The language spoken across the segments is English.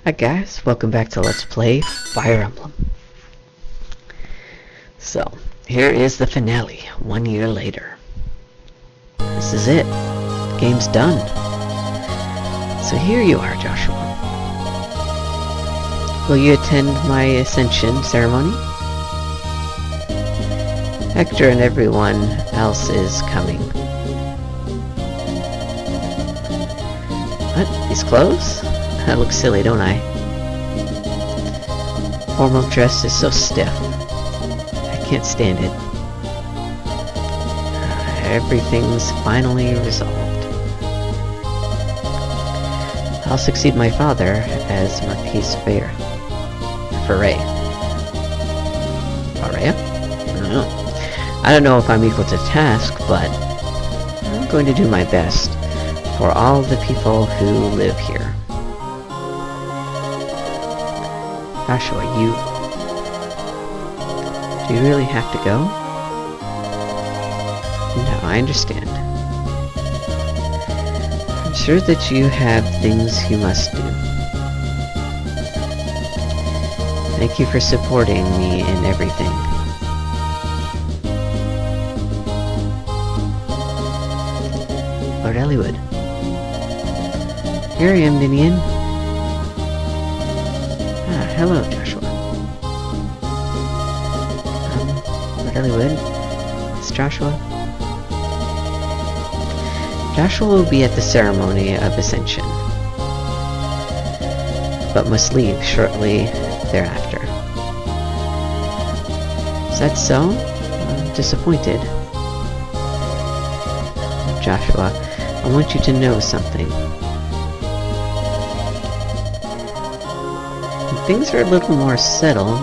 Hi guys, welcome back to Let's Play Fire Emblem. So, here is the finale, 1 year later. This is it. The game's done. So here you are, Joshua. Will you attend my ascension ceremony? Hector and everyone else is coming. What? These clothes? I look silly, don't I? Formal dress is so stiff. I can't stand it. Everything's finally resolved. I'll succeed my father as Marquis Foray. Foray? I don't know if I'm equal to the task, but I'm going to do my best for all the people who live here. Joshua, do you really have to go? No, I understand. I'm sure that you have things you must do. Thank you for supporting me in everything. Lord Elliowood. Here I am, Minion. Hello, Joshua. Lord Elliowood. It's Joshua. Joshua will be at the ceremony of Ascension, but must leave shortly thereafter. Is that so? I'm disappointed. Joshua, I want you to know something. Things are a little more settled.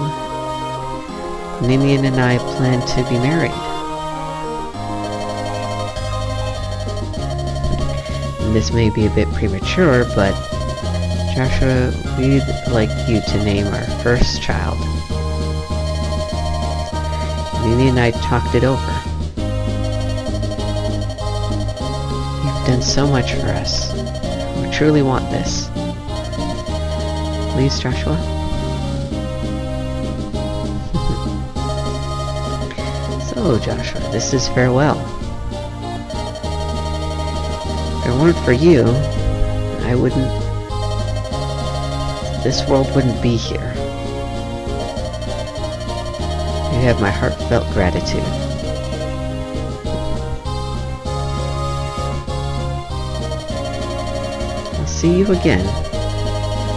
Ninian and I plan to be married. And this may be a bit premature, but Joshua, we'd like you to name our first child. Ninian and I talked it over. You've done so much for us. We truly want this. Please, Joshua? So, Joshua, this is farewell. If it weren't for you, this world wouldn't be here. You have my heartfelt gratitude. I'll see you again.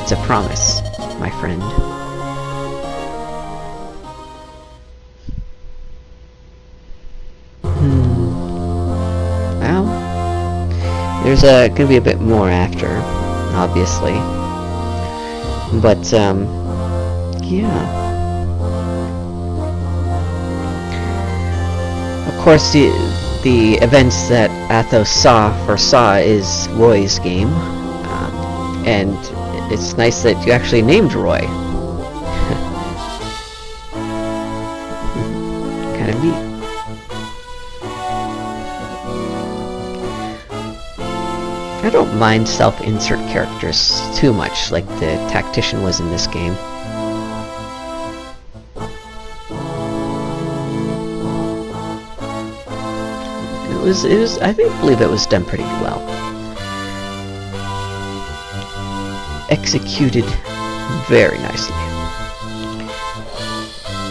It's a promise, my friend. Well, there's gonna be a bit more after, obviously. But, yeah. Of course, the events that Athos foresaw is Roy's game. And it's nice that you actually named Roy. Kind of neat. I don't mind self-insert characters too much, like the tactician was in this game. I believe it was done pretty well. Executed very nicely.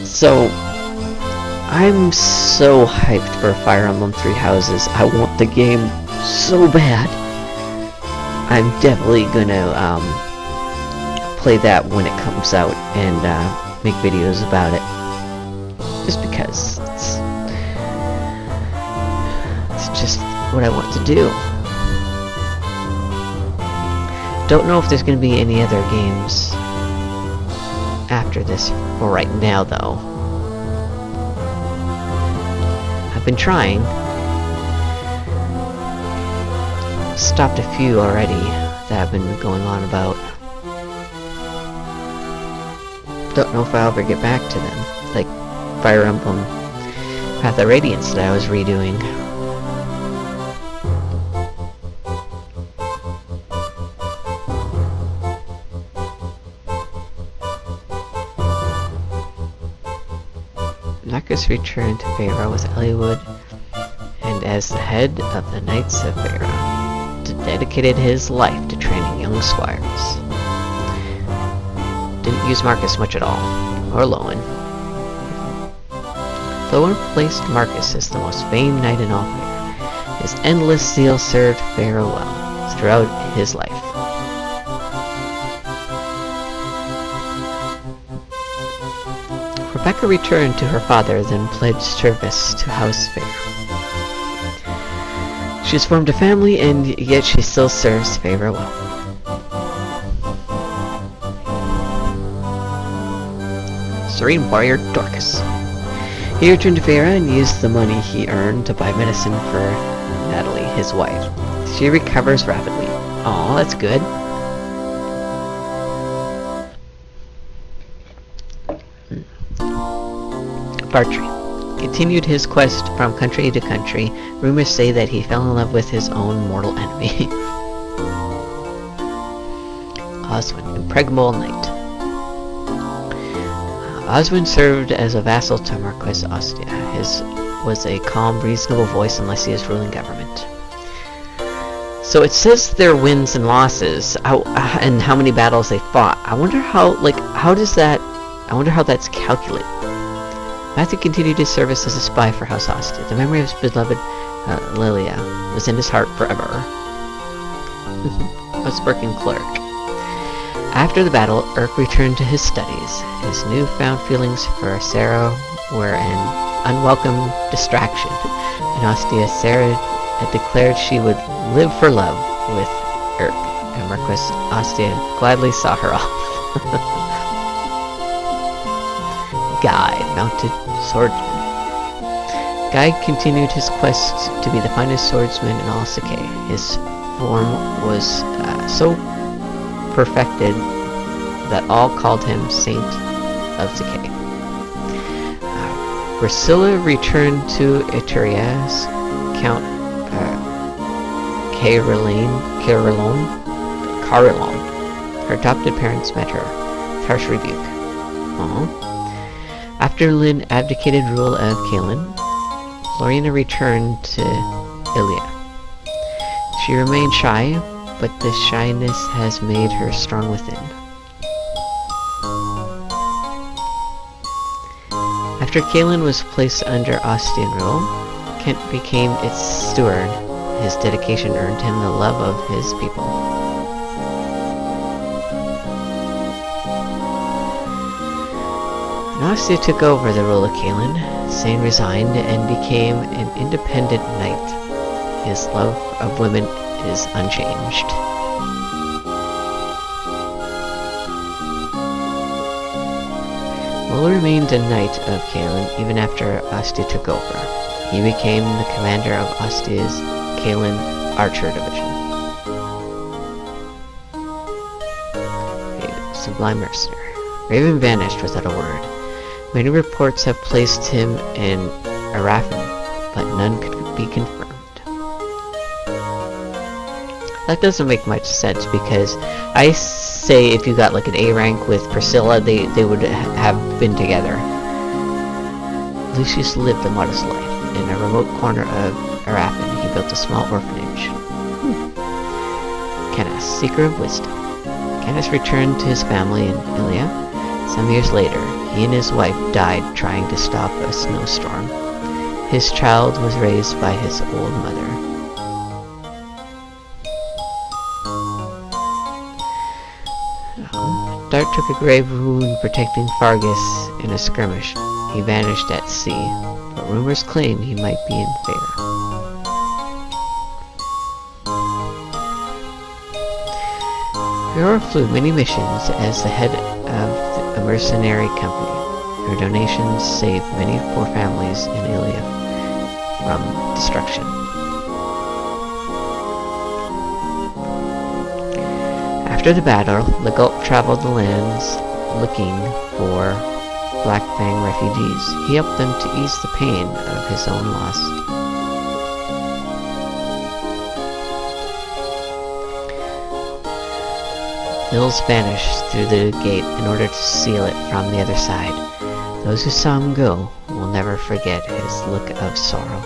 So, I'm so hyped for Fire Emblem Three Houses. I want the game so bad. I'm definitely gonna play that when it comes out and make videos about it. Just because it's just what I want to do. Don't know if there's going to be any other games after this for right now, though. I've been trying. Stopped a few already that I've been going on about. Don't know if I'll ever get back to them, like Fire Emblem Path of Radiance that I was redoing. Marcus returned to Pharaoh with Eliud, and as the head of the Knights of Pharaoh, dedicated his life to training young squires. Didn't use Marcus much at all, or Lowen. Lowen placed Marcus as the most famed knight in all Pharaoh. His endless zeal served Pharaoh well throughout his life. Rebecca returned to her father, then pledged service to House Pharaoh. She has formed a family, and yet she still serves Pharaoh well. Serene warrior Dorcas. He returned to Pharaoh and used the money he earned to buy medicine for Natalie, his wife. She recovers rapidly. Aw, that's good. Bartry continued his quest from country to country. Rumors say that he fell in love with his own mortal enemy. Oswin, impregnable knight. Oswin served as a vassal to Marquis Ostia. His was a calm, reasonable voice unless he is ruling government. So it says their wins and losses, and how many battles they fought. I wonder how that's calculated. Matthew continued his service as a spy for House Ostia. The memory of his beloved Lilia was in his heart forever. Outspoken clerk. After the battle, Urk returned to his studies. His newfound feelings for Sarah were an unwelcome distraction. In Ostia, Sarah had declared she would live for love with Urk, and Marquis Ostia gladly saw her off. Guy, mounted swordsman. Guy continued his quest to be the finest swordsman in all Sake. His form was so perfected that all called him Saint of Sake. Priscilla returned to Etruria. Count Carilon. Her adopted parents met her. Harsh rebuke. Aww. After Lyn abdicated rule of Caelan, Lorena returned to Ilia. She remained shy, but this shyness has made her strong within. After Caelan was placed under Ostian rule, Kent became its steward. His dedication earned him the love of his people. Ostia took over the rule of Caelan. Sain resigned and became an independent knight. His love of women is unchanged. Will remained a knight of Caelan even after Ostia took over. He became the commander of Ostia's Caelan Archer Division. Sublime Mercenary. Raven vanished without a word. Many reports have placed him in Arafin, but none could be confirmed. That doesn't make much sense, because I say if you got like an A rank with Priscilla, they would have been together. Lucius lived a modest life. In a remote corner of Arafin, he built a small orphanage. Canas, Seeker of Wisdom. Canas returned to his family in Ilia. Some years later, he and his wife died trying to stop a snowstorm. His child was raised by his old mother. Dart took a grave wound protecting Fargus in a skirmish. He vanished at sea, but rumors claim he might be in Fair. Fiora flew many missions as the head of a mercenary company. Her donations saved many poor families in Ilia from destruction. After the battle, Legalt traveled the lands looking for Black Fang refugees. He helped them to ease the pain of his own loss. Mills vanished through the gate in order to seal it from the other side. Those who saw him go will never forget his look of sorrow.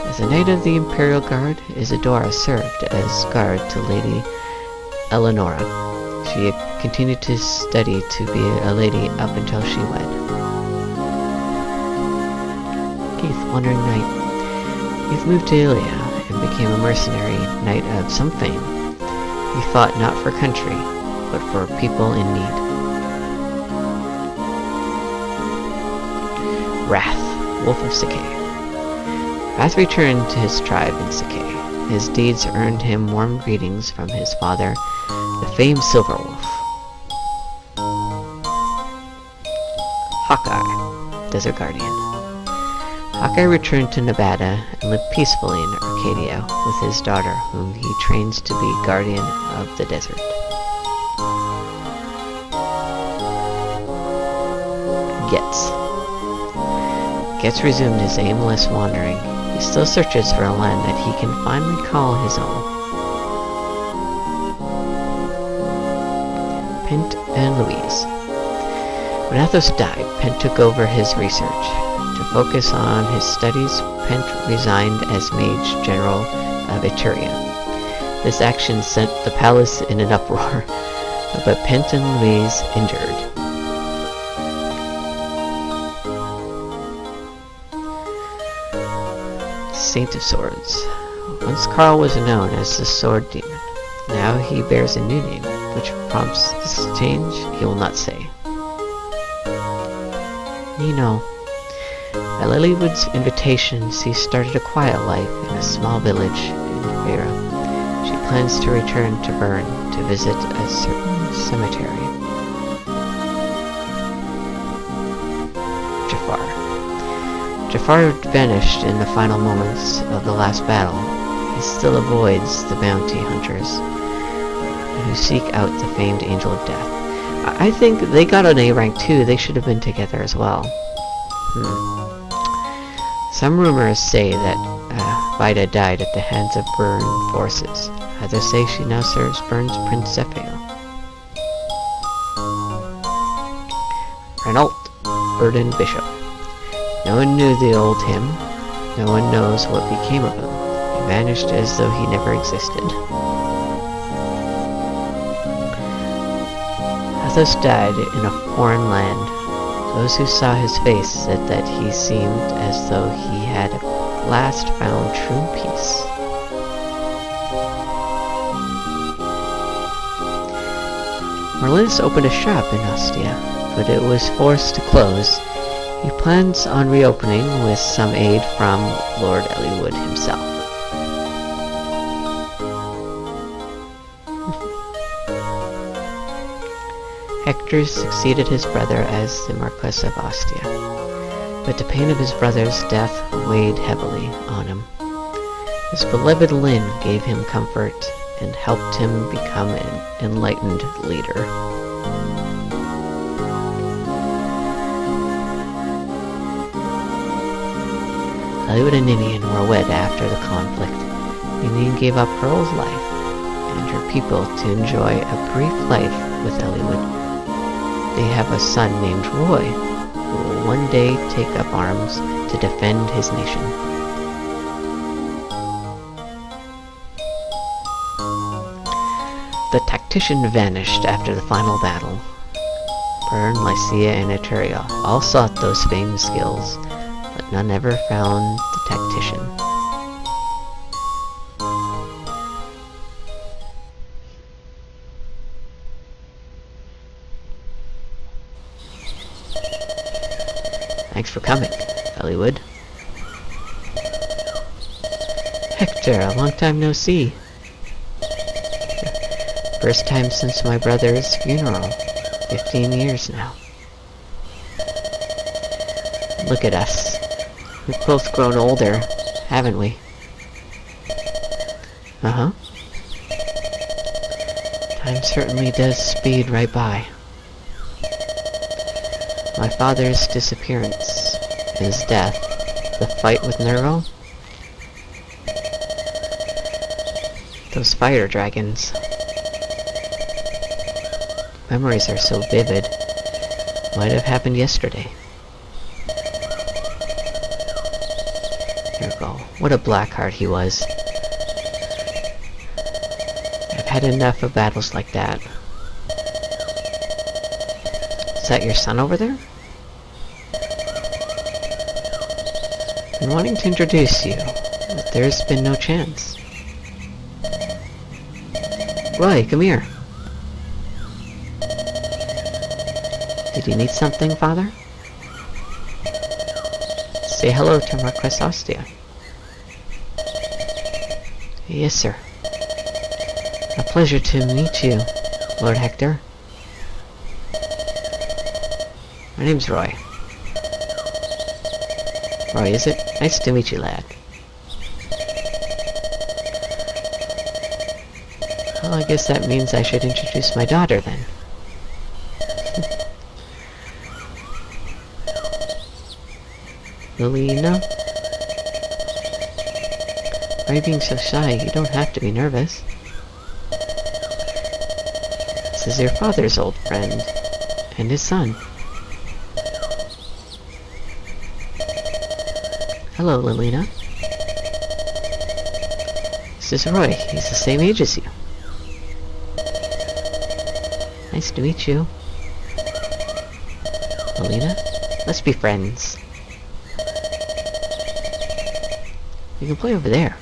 As a knight of the Imperial Guard, Isadora served as guard to Lady Eleonora. She continued to study to be a lady up until she wed. Keith, Wandering Knight. Keith moved to Ilia and became a mercenary knight of some fame. He fought not for country, but for people in need. Wrath, Wolf of Sakei. Wrath returned to his tribe in Sakei. His deeds earned him warm greetings from his father, the famed Silverwolf. Hawkeye, Desert Guardian. Hawkeye returned to Nevada and lived peacefully in Arcadia with his daughter, whom he trains to be guardian of the desert. Getz resumed his aimless wandering. He still searches for a land that he can finally call his own. Pent and Louise. When Athos died, Pent took over his research. To focus on his studies, Pent resigned as Mage General of Etruria. This action sent the palace in an uproar, but Pent and Louise endured. Saint of Swords. Once Karl was known as the Sword Demon. Now he bears a new name, which prompts this change he will not say. Nino. At Lilywood's invitation, she started a quiet life in a small village in Vera. She plans to return to Bern to visit a certain cemetery. Jafar vanished in the final moments of the last battle. He still avoids the bounty hunters who seek out the famed Angel of Death. I think they got an A rank too. They should have been together as well. Some rumors say that Vida died at the hands of Bern forces. Others say she now serves Bern's Prince Zephael. Renault, Burden Bishop. No one knew the old hymn. No one knows what became of him. He vanished as though he never existed. Athos died in a foreign land. Those who saw his face said that he seemed as though he had at last found true peace. Merlinus opened a shop in Ostia, but it was forced to close. He plans on reopening with some aid from Lord Eliwood himself. Hector succeeded his brother as the Marquess of Ostia, but the pain of his brother's death weighed heavily on him. His beloved Lynn gave him comfort and helped him become an enlightened leader. Eliwood and Ninian were wed after the conflict. Ninian gave up her old life and her people to enjoy a brief life with Eliwood. They have a son named Roy, who will one day take up arms to defend his nation. The tactician vanished after the final battle. Bern, Lycia, and Etruria all sought those famed skills, but none ever found the tactician. Thanks for coming, Eliwood. Hector, a long time no see. First time since my brother's funeral. 15 years now. Look at us. We've both grown older, haven't we? Uh-huh. Time certainly does speed right by. My father's disappearance, his death, the fight with Nervo, those fire dragons. memories are so vivid. Might have happened yesterday. Here we go. What a blackheart he was. I've had enough of battles like that. Is that your son over there? Been wanting to introduce you, but there's been no chance. Roy, come here. Did you need something, Father? Say hello to Marquess Ostia. Yes, sir. A pleasure to meet you, Lord Hector. My name's Roy. Roy, is it? Nice to meet you, lad. Well, I guess that means I should introduce my daughter, then. Lilina? Why are you being so shy? You don't have to be nervous. This is your father's old friend, and his son. Hello, Lilina. This is Roy. He's the same age as you. Nice to meet you. Lilina, let's be friends. You can play over there.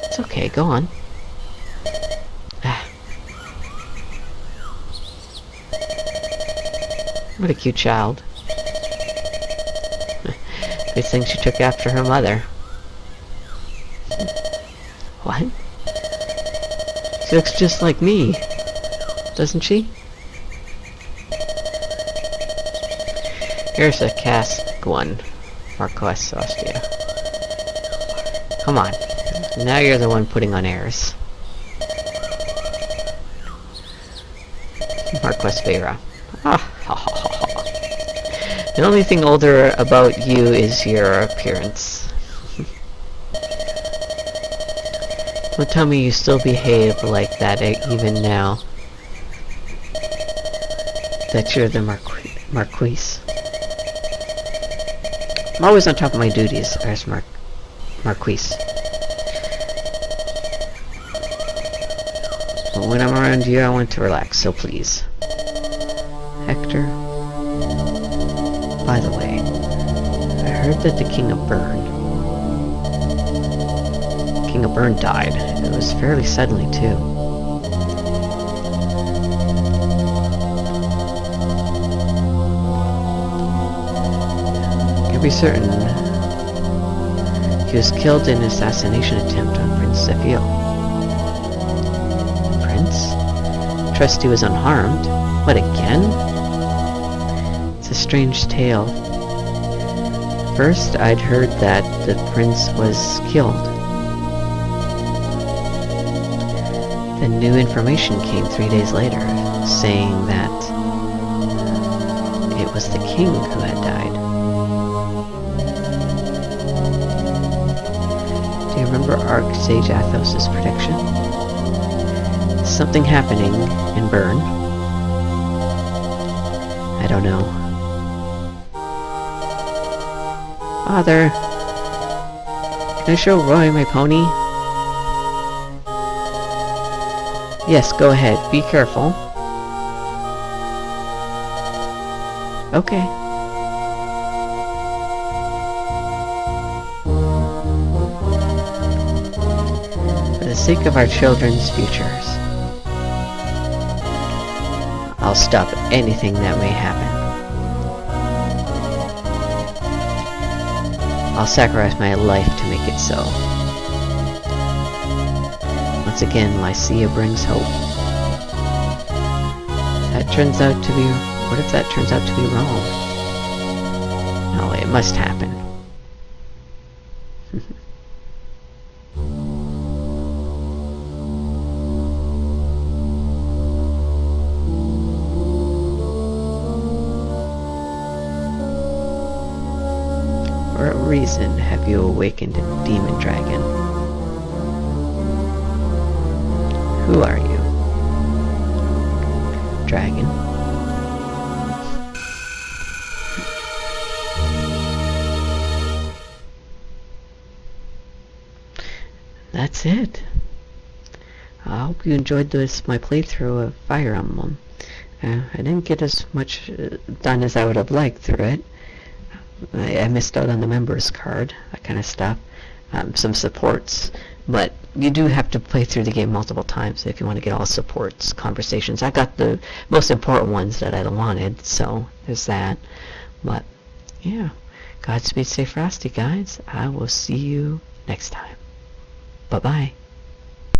It's okay, go on. What a cute child. Good thing she took after her mother. What? She looks just like me, doesn't she? Here's a cask one, Marquess Ostia. Come on, now you're the one putting on airs. Marquess Vera. Ah, ha ha ha ha. The only thing older about you is your appearance. Don't tell me you still behave like that even now that you're the Marquise. I'm always on top of my duties as Marquise. But when I'm around you, I want to relax, so please. Hector. By the way, I heard that the King of Bern died. It was fairly suddenly, too. You can be certain he was killed in an assassination attempt on Prince Zephyr. Prince? Trust he was unharmed. What, again? It's a strange tale. First, I'd heard that the prince was killed. Then new information came 3 days later, saying that it was the king who had died. Do you remember Archsage Athos' prediction? Something happening in Bern? I don't know. Father, can I show Roy my pony? Yes, go ahead. Be careful. Okay. For the sake of our children's futures, I'll stop anything that may happen. I'll sacrifice my life to make it so. Once again, Lycia brings hope. That turns out to be... What if that turns out to be wrong? No, it must happen. For what reason have you awakened a demon dragon? Who are you? dragon. That's it. I hope you enjoyed my playthrough of Fire Emblem. I didn't get as much done as I would have liked through it. I missed out on the members card, that kind of stuff. Some supports, but you do have to play through the game multiple times if you want to get all supports, conversations. I got the most important ones that I wanted, so there's that. But yeah, Godspeed, stay frosty, guys. I will see you next time. Bye-bye.